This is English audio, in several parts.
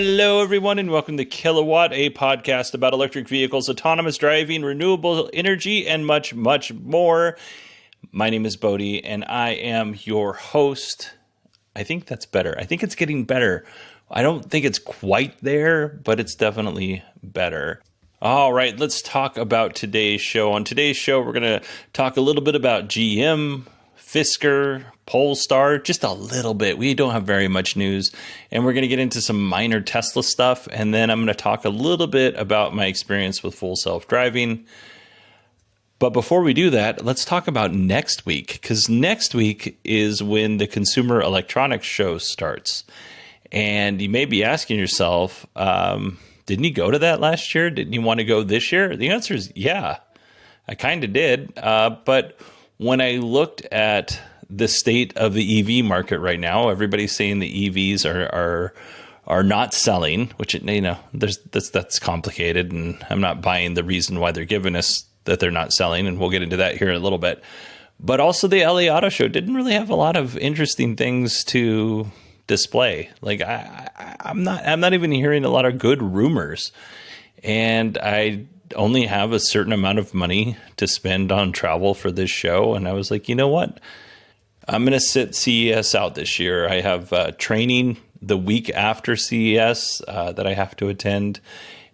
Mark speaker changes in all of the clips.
Speaker 1: Hello, everyone, and welcome to Kilowatt, a podcast about electric vehicles, autonomous driving, renewable energy, and much, much more. My name is Bodie, and I am your host. I think that's better. I think it's getting better. I don't think it's quite there, but it's definitely better. All right, let's talk about today's show. On today's show, we're going to talk a little bit about GM, Fisker, Polestar, just a little bit. We don't have very much news, and we're going to get into some minor Tesla stuff, and then I'm going to talk a little bit about my experience with full self-driving. But before we do that, let's talk about next week, because next week is when the Consumer Electronics Show starts. And you may be asking yourself, didn't you go to that last year? Didn't you want to go this year? The answer is yeah, I kind of did. But when I looked at the state of the EV market right now, everybody's saying the EVs are not selling, which that's complicated, and I'm not buying the reason why they're giving us that they're not selling, and we'll get into that here in a little bit. But also the LA Auto Show didn't really have a lot of interesting things to display. Like I'm not even hearing a lot of good rumors, and I only have a certain amount of money to spend on travel for this show. And I was like, you know what? I'm going to sit CES out this year. I have training the week after CES that I have to attend.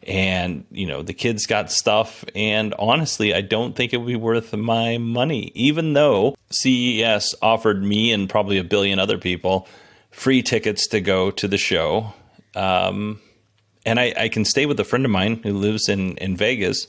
Speaker 1: And, the kids got stuff. And honestly, I don't think it would be worth my money, even though CES offered me and probably a billion other people free tickets to go to the show. And I can stay with a friend of mine who lives in Vegas.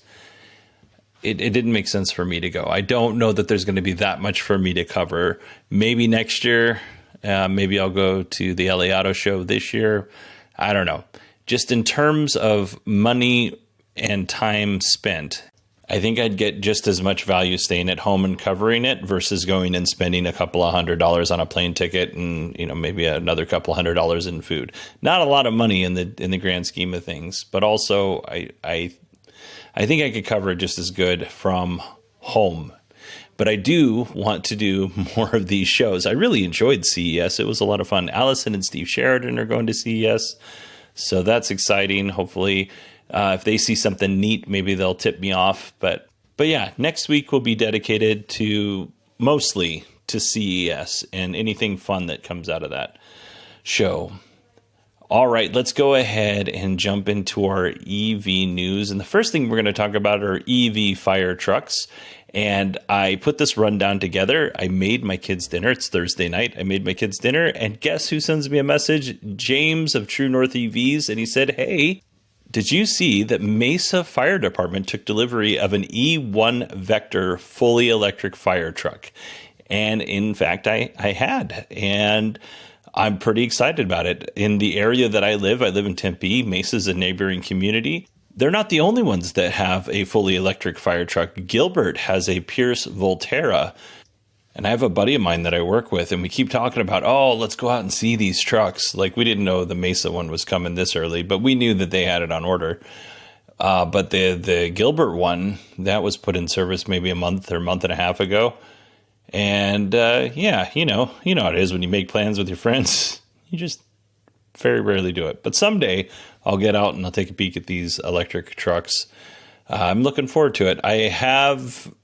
Speaker 1: It didn't make sense for me to go. I don't know that there's going to be that much for me to cover. Maybe next year. Maybe I'll go to the LA Auto Show this year. I don't know. Just in terms of money and time spent, I think I'd get just as much value staying at home and covering it versus going and spending a couple of $100s on a plane ticket and, maybe another couple $100s in food. Not a lot of money in the grand scheme of things, but also I think I could cover it just as good from home. But I do want to do more of these shows. I really enjoyed CES. It was a lot of fun. Allison and Steve Sheridan are going to CES, so that's exciting. Hopefully, if they see something neat, maybe they'll tip me off. But yeah, next week will be dedicated mostly to CES and anything fun that comes out of that show. All right, let's go ahead and jump into our EV news. And the first thing we're going to talk about are EV fire trucks. And I put this rundown together. I made my kids dinner. It's Thursday night. I made my kids dinner. And guess who sends me a message? James of True North EVs. And he said, hey, did you see that Mesa Fire Department took delivery of an E1 Vector fully electric fire truck? And in fact, I had. And I'm pretty excited about it. In the area that I live in Tempe. Mesa's a neighboring community. They're not the only ones that have a fully electric fire truck. Gilbert has a Pierce Volterra. And I have a buddy of mine that I work with, and we keep talking about, let's go out and see these trucks. Like, we didn't know the Mesa one was coming this early, but we knew that they had it on order. But the Gilbert one, that was put in service maybe a month and a half ago. And yeah, you know how it is when you make plans with your friends. You just very rarely do it. But someday I'll get out and I'll take a peek at these electric trucks. I'm looking forward to it. I have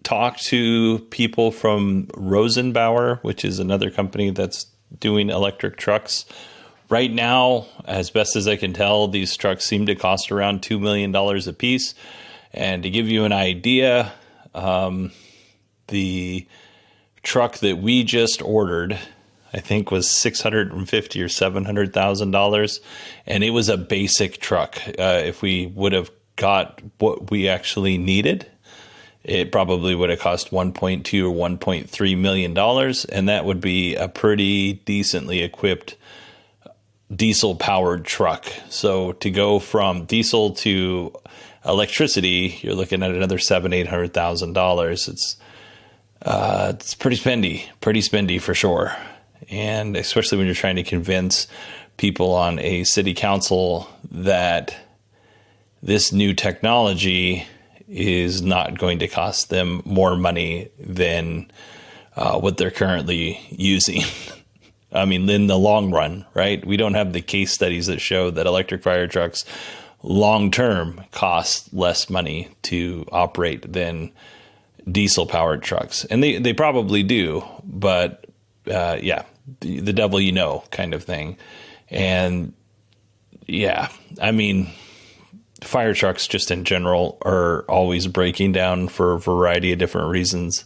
Speaker 1: talked to people from Rosenbauer, which is another company that's doing electric trucks. Right now, as best as I can tell, these trucks seem to cost around $2 million a piece. And to give you an idea, the truck that we just ordered, I think, was $650,000 or $700,000, and it was a basic truck. If we would have got what we actually needed, it probably would have cost $1.2 or $1.3 million, and that would be a pretty decently equipped diesel-powered truck. So to go from diesel to electricity, you're looking at another $700,000-$800,000. It's pretty spendy for sure. And especially when you're trying to convince people on a city council that this new technology is not going to cost them more money than what they're currently using. I mean, in the long run, right? We don't have the case studies that show that electric fire trucks long term cost less money to operate than diesel powered trucks. And they probably do, but yeah, the devil you know kind of thing. And yeah, I mean, fire trucks just in general are always breaking down for a variety of different reasons.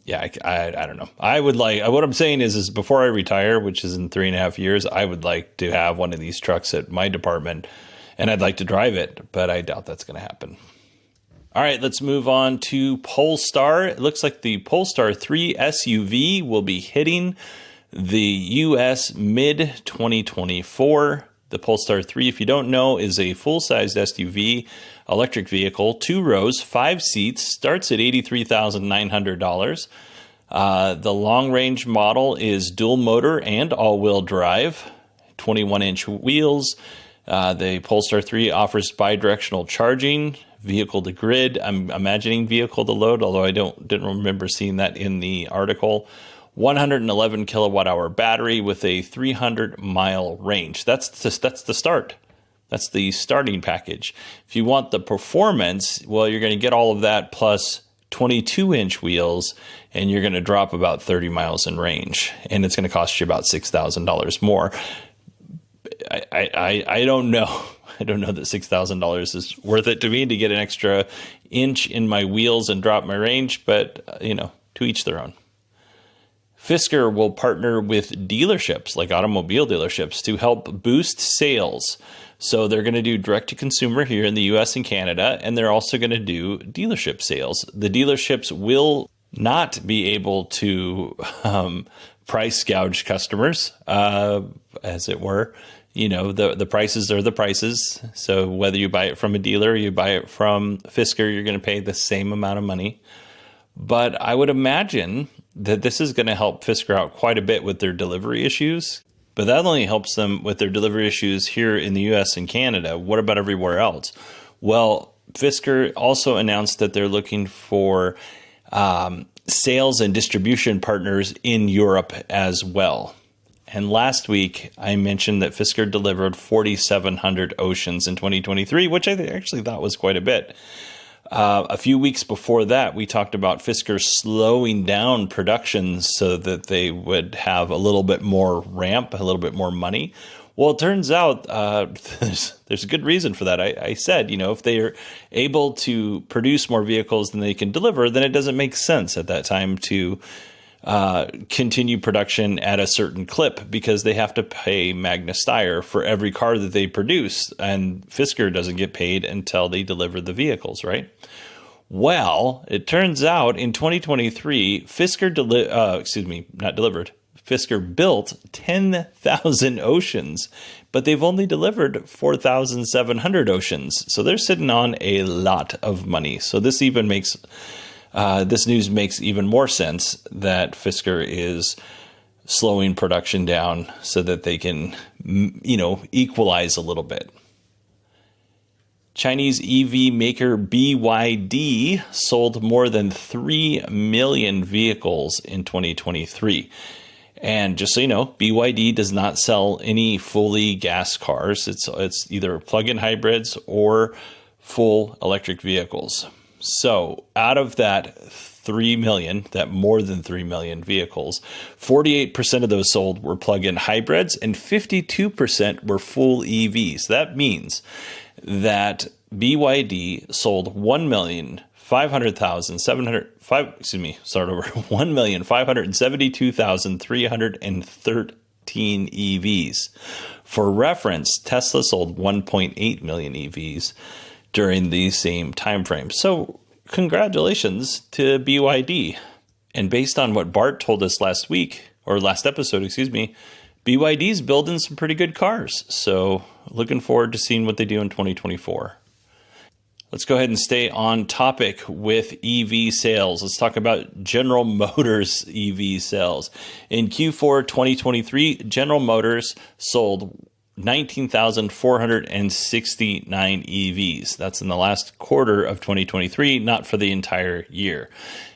Speaker 1: Yeah, I don't know. I would like, what I'm saying is before I retire, which is in 3.5 years, I would like to have one of these trucks at my department, and I'd like to drive it, but I doubt that's going to happen. All right, let's move on to Polestar. It looks like the Polestar 3 SUV will be hitting the U.S. mid-2024. The Polestar 3, if you don't know, is a full-sized SUV electric vehicle, 2 rows, 5 seats, starts at $83,900. The long-range model is dual motor and all-wheel drive, 21-inch wheels. The Polestar 3 offers bidirectional charging, vehicle to grid. I'm imagining vehicle to load, although I didn't remember seeing that in the article. 111 kilowatt hour battery with a 300-mile range. That's the start. That's the starting package. If you want the performance, well, you're going to get all of that plus 22-inch wheels, and you're going to drop about 30 miles in range, and it's going to cost you about $6,000 more. I don't know. I don't know that $6,000 is worth it to me to get an extra inch in my wheels and drop my range, but to each their own. Fisker will partner with dealerships like automobile dealerships to help boost sales. So they're going to do direct-to-consumer here in the U.S. and Canada, and they're also going to do dealership sales. The dealerships will not be able to price gouge customers, as it were. The prices are the prices. So whether you buy it from a dealer or you buy it from Fisker, you're going to pay the same amount of money. But I would imagine that this is going to help Fisker out quite a bit with their delivery issues. But that only helps them with their delivery issues here in the U.S. and Canada. What about everywhere else? Well, Fisker also announced that they're looking for sales and distribution partners in Europe as well. And last week, I mentioned that Fisker delivered 4,700 Oceans in 2023, which I actually thought was quite a bit. A few weeks before that, we talked about Fisker slowing down production so that they would have a little bit more ramp, a little bit more money. Well, it turns out there's a good reason for that. I said, if they are able to produce more vehicles than they can deliver, then it doesn't make sense at that time to continue production at a certain clip because they have to pay Magna Steyr for every car that they produce, and Fisker doesn't get paid until they deliver the vehicles, right? Well, it turns out in 2023, Fisker built 10,000 Oceans, but they've only delivered 4,700 Oceans. So they're sitting on a lot of money. So this even makes this news makes even more sense that Fisker is slowing production down so that they can, equalize a little bit. Chinese EV maker BYD sold more than 3 million vehicles in 2023. And just so you know, BYD does not sell any fully gas cars. It's either plug-in hybrids or full electric vehicles. So out of that 3 million, that more than 3 million vehicles, 48% of those sold were plug-in hybrids and 52% were full EVs. That means that BYD sold 1,572,313 EVs. For reference, Tesla sold 1.8 million EVs during the same time frame. So congratulations to BYD. And based on what Bart told us last episode, BYD's building some pretty good cars. So looking forward to seeing what they do in 2024. Let's go ahead and stay on topic with EV sales. Let's talk about General Motors EV sales. In Q4 2023, General Motors sold 19,469 EVs. That's in the last quarter of 2023, not for the entire year.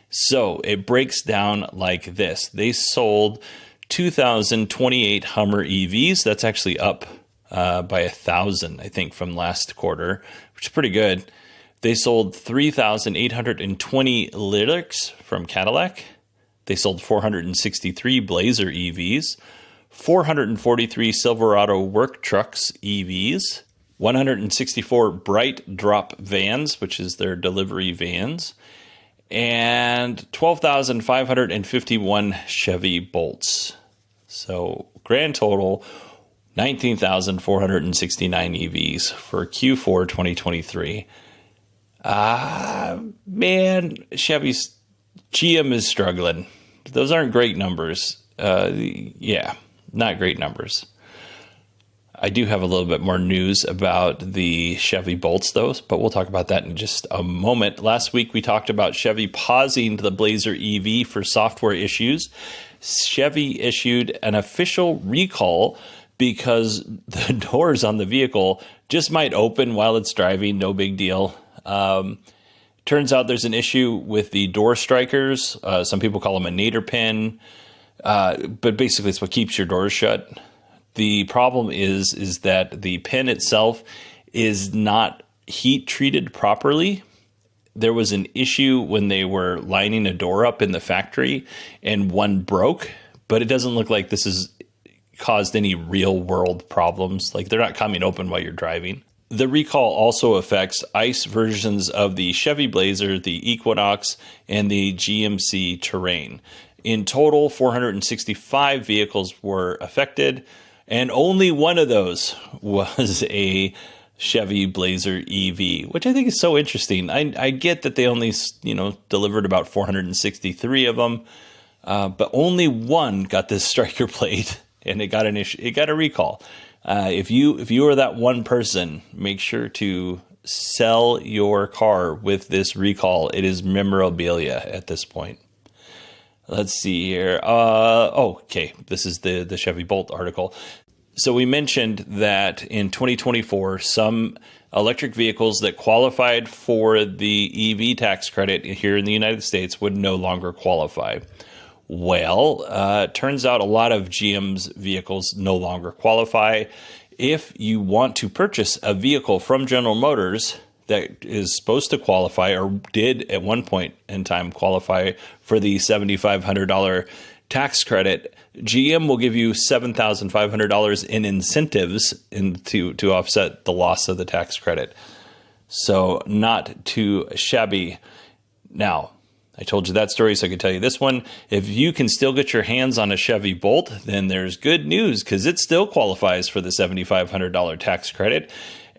Speaker 1: So it breaks down like this. They sold 2,028 Hummer EVs. That's actually up by 1,000, I think, from last quarter, which is pretty good. They sold 3,820 Lyrics from Cadillac. They sold 463 Blazer EVs, 443 Silverado Work Trucks EVs, 164 Bright Drop Vans, which is their delivery vans, and 12,551 Chevy Bolts. So grand total, 19,469 EVs for Q4 2023. Man, Chevy's GM is struggling. Those aren't great numbers. Yeah, not great numbers. I do have a little bit more news about the Chevy Bolts, though, but we'll talk about that in just a moment. Last week, we talked about Chevy pausing the Blazer EV for software issues. Chevy issued an official recall because the doors on the vehicle just might open while it's driving. No big deal. Turns out there's an issue with the door strikers. Some people call them a nadir pin, but basically it's what keeps your doors shut. The problem is that the pin itself is not heat treated properly. There was an issue when they were lining a door up in the factory and one broke, but it doesn't look like this has caused any real world problems. Like they're not coming open while you're driving. The recall also affects ICE versions of the Chevy Blazer, the Equinox, and the GMC Terrain. In total, 465 vehicles were affected, and only one of those was a Chevy Blazer EV, which I think is so interesting. I get that they only, delivered about 463 of them, but only one got this striker plate, and it got an issue. It got a recall. If you are that one person, make sure to sell your car with this recall. It is memorabilia at this point. Let's see here. Okay, this is the Chevy Bolt article. So we mentioned that in 2024, some electric vehicles that qualified for the EV tax credit here in the United States would no longer qualify. Well, turns out a lot of GM's vehicles no longer qualify. If you want to purchase a vehicle from General Motors that is supposed to qualify or did at one point in time qualify for the $7,500 tax credit, GM will give you $7,500 in incentives to offset the loss of the tax credit. So not too shabby. Now, I told you that story, so I could tell you this one. If you can still get your hands on a Chevy Bolt, then there's good news because it still qualifies for the $7,500 tax credit.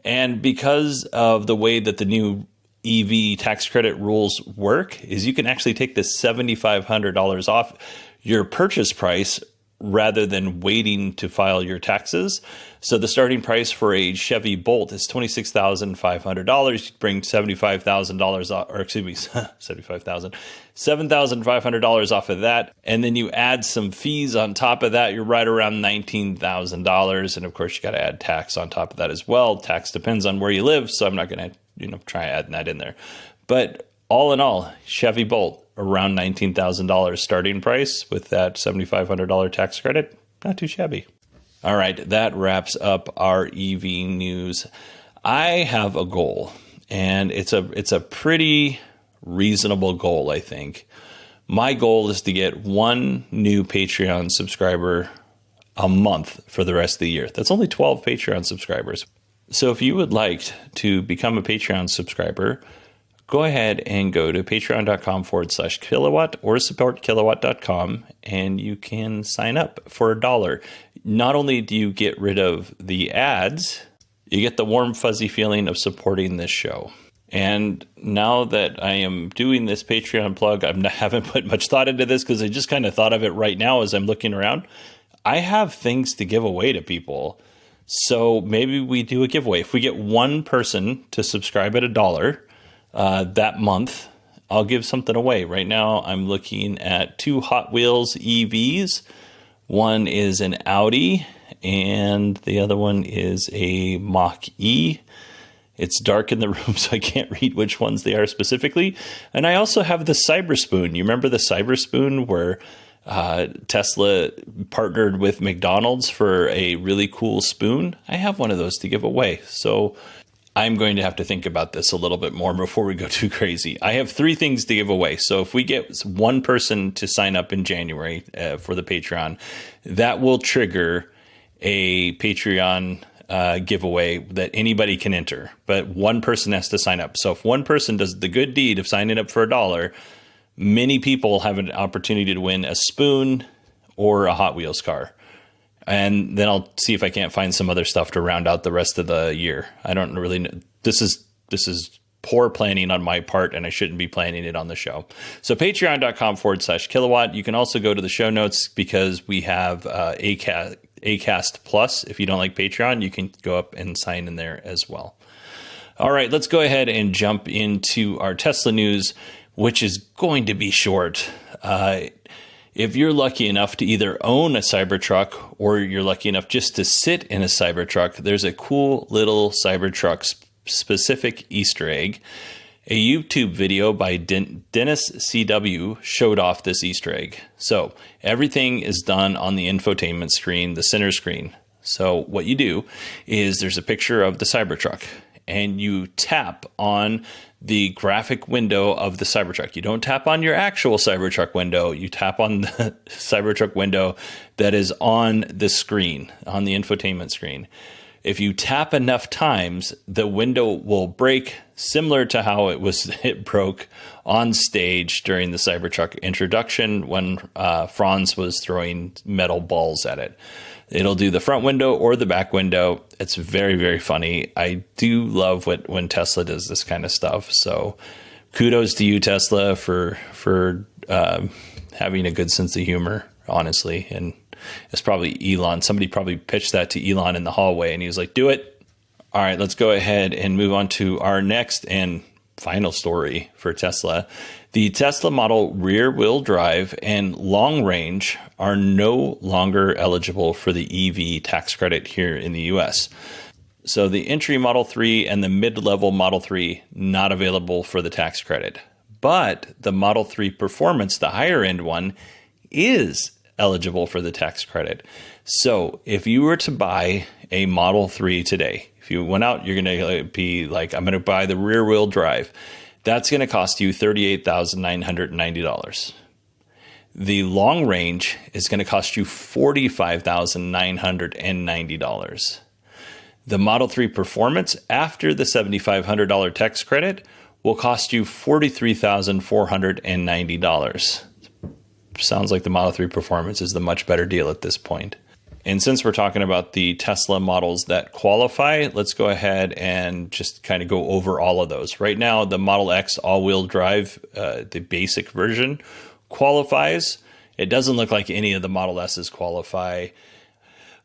Speaker 1: And because of the way that the new EV tax credit rules work, is you can actually take this $7,500 off your purchase price rather than waiting to file your taxes. So the starting price for a Chevy Bolt is $26,500. You bring $75,000 off, or excuse me, $7,500 off of that. And then you add some fees on top of that. You're right around $19,000. And of course, you got to add tax on top of that as well. Tax depends on where you live. So I'm not going to, try adding that in there. But all in all, Chevy Bolt, around $19,000 starting price with that $7,500 tax credit. Not too shabby. All right, that wraps up our EV news. I have a goal, and it's a pretty reasonable goal, I think. My goal is to get one new Patreon subscriber a month for the rest of the year. That's only 12 Patreon subscribers. So if you would like to become a Patreon subscriber, go ahead and go to patreon.com/kilowatt or supportkilowatt.com, and you can sign up for $1. Not only do you get rid of the ads, you get the warm, fuzzy feeling of supporting this show. And now that I am doing this Patreon plug, I haven't put much thought into this because I just kind of thought of it right now as I'm looking around. I have things to give away to people. So maybe we do a giveaway. If we get one person to subscribe at $1 that month, I'll give something away. Right now, I'm looking at 2 Hot Wheels EVs. One is an Audi, and the other one is a Mach-E. It's dark in the room, so I can't read which ones they are specifically. And I also have the Cyberspoon. You remember the Cyberspoon where Tesla partnered with McDonald's for a really cool spoon? I have one of those to give away. So I'm going to have to think about this a little bit more before we go too crazy. I have 3 things to give away. So if we get one person to sign up in January for the Patreon, that will trigger a Patreon giveaway that anybody can enter, but one person has to sign up. So if one person does the good deed of signing up for $1, many people have an opportunity to win a spoon or a Hot Wheels car. And then I'll see if I can't find some other stuff to round out the rest of the year. I don't really know. This is poor planning on my part, and I shouldn't be planning it on the show. So patreon.com/kilowatt. You can also go to the show notes because we have Acast Plus. If you don't like Patreon, you can go up and sign in there as well. All right, let's go ahead and jump into our Tesla news, which is going to be short. If you're lucky enough to either own a Cybertruck or you're lucky enough just to sit in a Cybertruck, there's a cool little Cybertruck specific Easter egg. A YouTube video by Dennis CW showed off this Easter egg. So everything is done on the infotainment screen, the center screen. So what you do is there's a picture of the Cybertruck and you tap on the graphic window of the Cybertruck. You don't tap on your actual Cybertruck window. You tap on the Cybertruck window that is on the screen, on the infotainment screen. If you tap enough times, the window will break, similar to how it broke on stage during the Cybertruck introduction when Franz was throwing metal balls at it. It'll do the front window or the back window. It's very, very funny. I do love when Tesla does this kind of stuff. So kudos to you, Tesla, for having a good sense of humor, honestly. And it's probably Elon. Somebody probably pitched that to Elon in the hallway, and he was like, do it. All right, let's go ahead and move on to our next and final story for Tesla. The Tesla Model rear-wheel drive and long range are no longer eligible for the EV tax credit here in the US. So the entry Model 3 and the mid-level Model 3 not available for the tax credit. But the Model 3 Performance, the higher end one, is eligible for the tax credit. So if you were to buy a Model 3 today, if you went out, you're going to be like, I'm going to buy the rear wheel drive. That's going to cost you $38,990. The long range is going to cost you $45,990. The Model 3 Performance, after the $7,500 tax credit, will cost you $43,490. Sounds like the Model 3 Performance is the much better deal at this point. And since we're talking about the Tesla models that qualify, let's go ahead and just kind of go over all of those. Right now, the Model X all-wheel drive, the basic version, qualifies. It doesn't look like any of the Model S's qualify.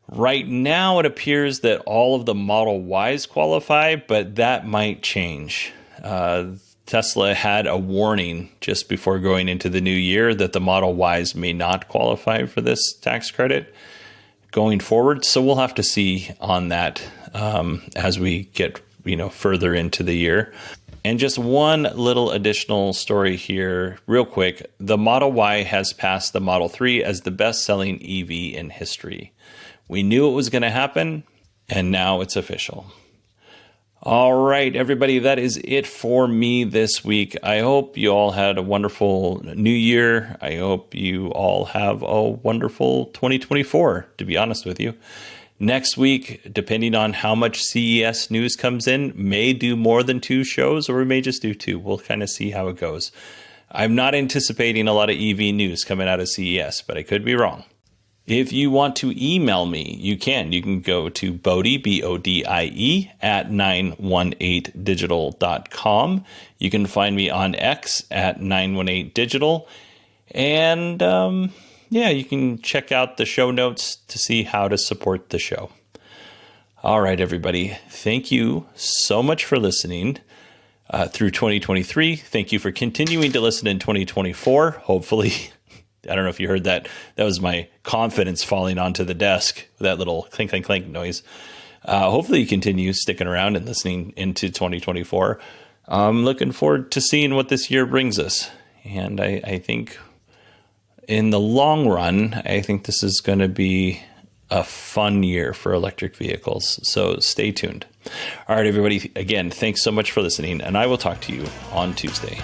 Speaker 1: Right now, it appears that all of the Model Ys qualify, but that might change. Tesla had a warning just before going into the new year that the Model Ys may not qualify for this tax credit going forward. So we'll have to see on that as we get further into the year. And just one little additional story here real quick. The Model Y has passed the Model 3 as the best-selling EV in history. We knew it was going to happen, and now it's official. All right, everybody, that is it for me this week. I hope you all had a wonderful new year. I hope you all have a wonderful 2024, to be honest with you. Next week, depending on how much CES news comes in, may do more than 2 shows, or we may just do 2. We'll kind of see how it goes. I'm not anticipating a lot of EV news coming out of CES, but I could be wrong. If you want to email me, you can. You can go to Bodie, BODIE, at 918digital.com. You can find me on X at 918digital. And you can check out the show notes to see how to support the show. All right, everybody. Thank you so much for listening through 2023. Thank you for continuing to listen in 2024. Hopefully I don't know if you heard that. That was my confidence falling onto the desk, that little clink, clink, clink noise. Hopefully you continue sticking around and listening into 2024. I'm looking forward to seeing what this year brings us. And I think in the long run, I think this is going to be a fun year for electric vehicles. So stay tuned. All right, everybody. Again, thanks so much for listening, and I will talk to you on Tuesday.